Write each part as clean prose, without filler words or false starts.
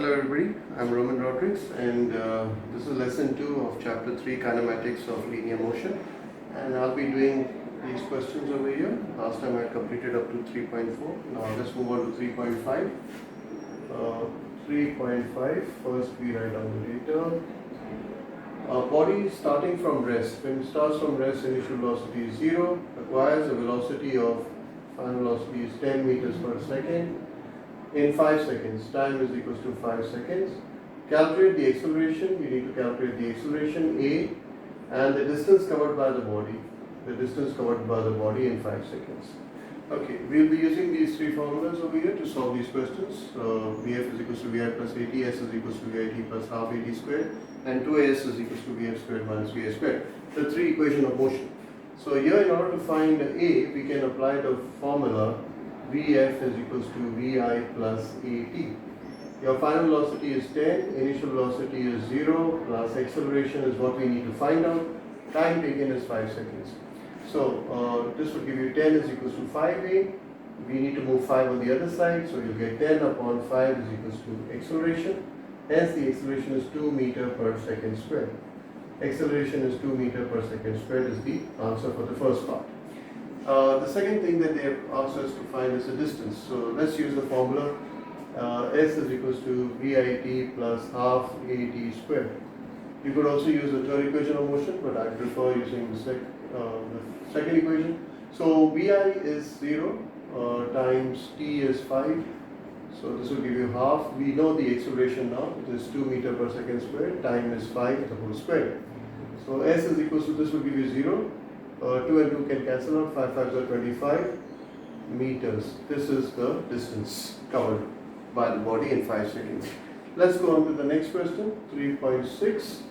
Hello everybody, I'm Roman Rodriguez and this is lesson 2 of chapter 3 kinematics of linear motion, and I'll be doing these questions over here. Last time I completed up to 3.4. Now let's move on to 3.5. 3.5, first we write down the data. Body starting from rest. When it starts from rest, initial velocity is 0, acquires a velocity of, final velocity is 10 meters per second. In 5 seconds, time is equals to 5 seconds. Calculate the acceleration. You need to calculate the acceleration A and the distance covered by the body. The distance covered by the body in 5 seconds. Okay, we'll be using these three formulas over here to solve these questions. Vf is equals to Vi plus At, S is equals to Vit plus half At squared, and 2As is equals to Vf squared minus Vi squared. The three equation of motion. So here, in order to find A, we can apply the formula Vf is equals to Vi plus At. Your final velocity is 10, initial velocity is 0, plus acceleration is what we need to find out. Time taken is 5 seconds. So this will give you 10 is equals to 5A. We need to move 5 on the other side, so you'll get 10 upon 5 is equals to acceleration. Hence the acceleration is 2 meter per second squared. Acceleration is 2 meter per second squared is the answer for the first part. The second thing that they have asked us to find is the distance. So let's use the formula S is equals to Vit plus half At squared. You could also use the third equation of motion, but I prefer using the second equation. So Vi is 0 times t is 5. So this will give you half. We know the acceleration now. It is 2 meter per second squared. Time is 5 the whole square. So S is equals to, this will give you 0. 2 and 2 can cancel out. 5 5s are 25 meters. This is the distance covered by the body in 5 seconds. Let's go on to the next question. 3.6.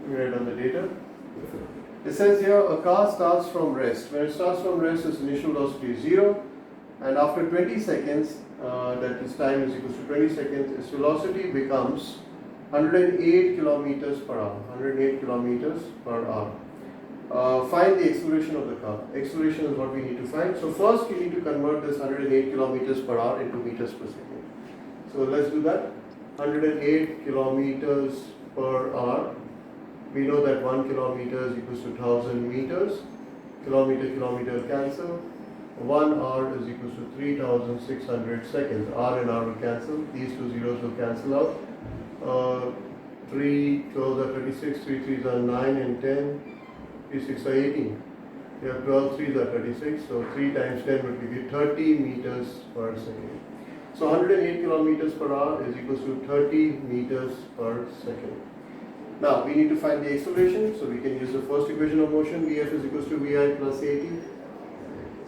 We write on the data. It says here a car starts from rest. When it starts from rest, its initial velocity is 0, and after 20 seconds, that is time is equals to 20 seconds, its velocity becomes 108 kilometers per hour. 108 kilometers per hour. Find the acceleration of the car. Acceleration is what we need to find. So first you need to convert this 108 kilometers per hour into meters per second. So let's do that. 108 kilometers per hour. We know that 1 kilometer is equals to 1000 meters. Kilometer cancel. 1 hour is equals to 3600 seconds. R and R will cancel. These two zeros will cancel out. 3 12 are 36, 3 3s are 9 and 10. 3 6 are 18. You have 12 3s are 36. So 3 times 10 will give you 30 meters per second. So 108 kilometers per hour is equals to 30 meters per second. Now we need to find the acceleration, so we can use the first equation of motion. Vf is equals to Vi plus At.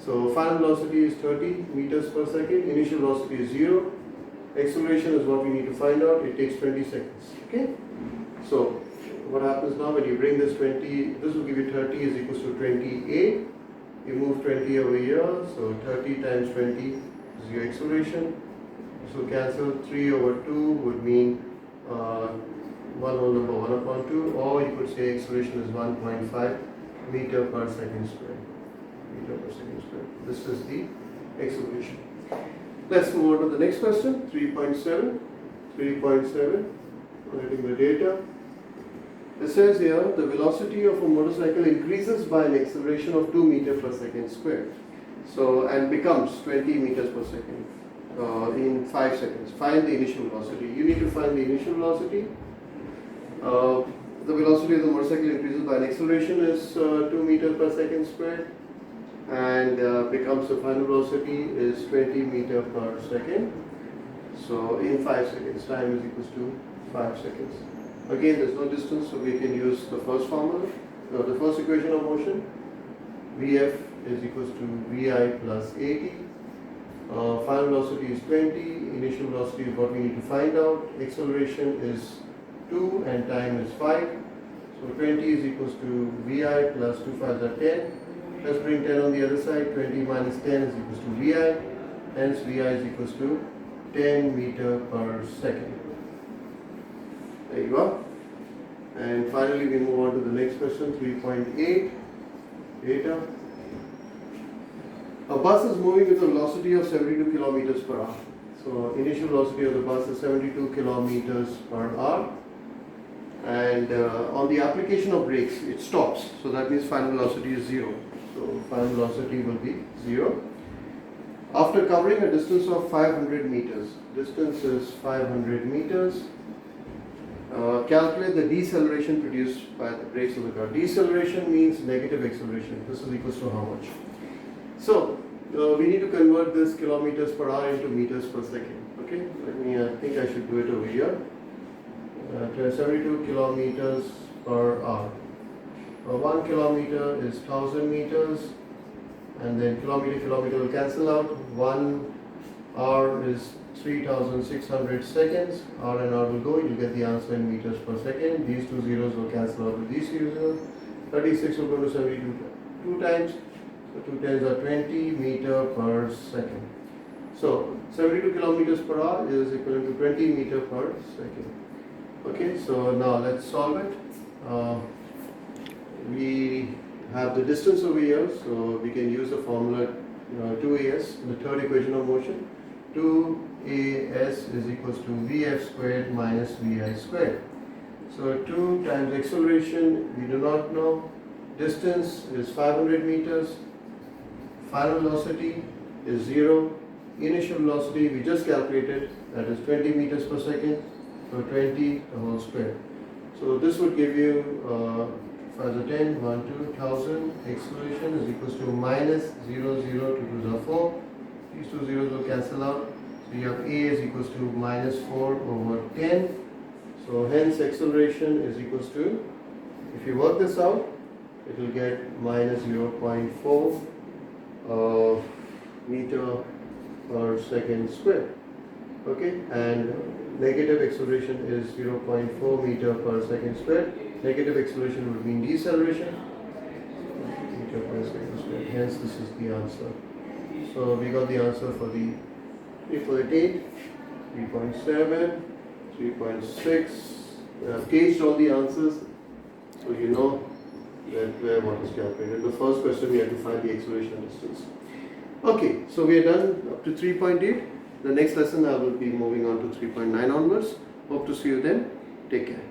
So final velocity is 30 meters per second. Initial velocity is 0. Acceleration is what we need to find out. It takes 20 seconds. Okay. So what happens now when you bring this 20? This will give you 30 is equals to 28. You move 20 over here. So 30 times 20 is your acceleration. This will cancel. 3 over 2 would mean 1 whole number 1 upon 2, or you could say acceleration is 1.5 meter per second squared. Meter per second squared. This is the acceleration. Let's move on to the next question. 3.7. 3.7. Writing the data. It says here the velocity of a motorcycle increases by an acceleration of 2 meters per second squared. So, and becomes 20 meters per second in 5 seconds. Find the initial velocity. You need to find the initial velocity. The velocity of the motorcycle increases by an acceleration is 2 meters per second squared, and becomes the final velocity is 20 meters per second. So in 5 seconds, time is equals to 5 seconds. Again, there's no distance, so we can use the first formula, the first equation of motion. Vf is equals to Vi plus At. Final velocity is 20. Initial velocity is what we need to find out. Acceleration is 2 and time is 5. So 20 is equals to Vi plus 2 5s are 10. Let's bring 10 on the other side. 20 minus 10 is equals to Vi. Hence Vi is equals to 10 meter per second. There you are. And finally we move on to the next question. 3.8. Data. A bus is moving with a velocity of 72 kilometers per hour. So So initial velocity of the bus is 72 kilometers per hour, and on the application of brakes it stops, so that means final velocity is 0. So final velocity will be 0. After covering a distance of 500 meters, distance is 500 meters, calculate the deceleration produced by the brakes of the car. Deceleration means negative acceleration. This is equals to how much? So we need to convert this kilometers per hour into meters per second. Okay, I think I should do it over here. 72 kilometers per hour. 1 kilometer is 1000 meters, and then kilometer will cancel out. 1 hour is 3600 seconds. Hour and hour will go, you'll get the answer in meters per second. These two zeros will cancel out with these two zeros. 36 will go to 72 two times, so 2 times are 20 meter per second. So 72 kilometers per hour is equivalent to 20 meter per second. Okay, so now let's solve it. We have the distance over here, so we can use the formula 2as in the third equation of motion. 2as is equals to vf squared minus vi squared. So 2 times acceleration we do not know, distance is 500 meters, final velocity is 0, initial velocity we just calculated, that is 20 meters per second, so 20 the whole square. So this would give you 5 to 10, 1, 2, 1000, acceleration is equals to minus 0, 0, 2 to the 4. These two zeros will cancel out. So you have A is equals to minus 4 over 10. So hence acceleration is equals to, if you work this out, it will get minus 0.4 meter per second square. Okay, and negative acceleration is 0.4 meter per second square. Negative acceleration would mean deceleration, meter per second square. Hence this is the answer. So we got the answer for the 3.8, 3.7, 3.6. We have gauged all the answers, so you know that where what is calculated. The first question we have to find the acceleration distance. Okay, so we are done up to 3.8. The next lesson I will be moving on to 3.9 onwards. Hope to see you then. Take care.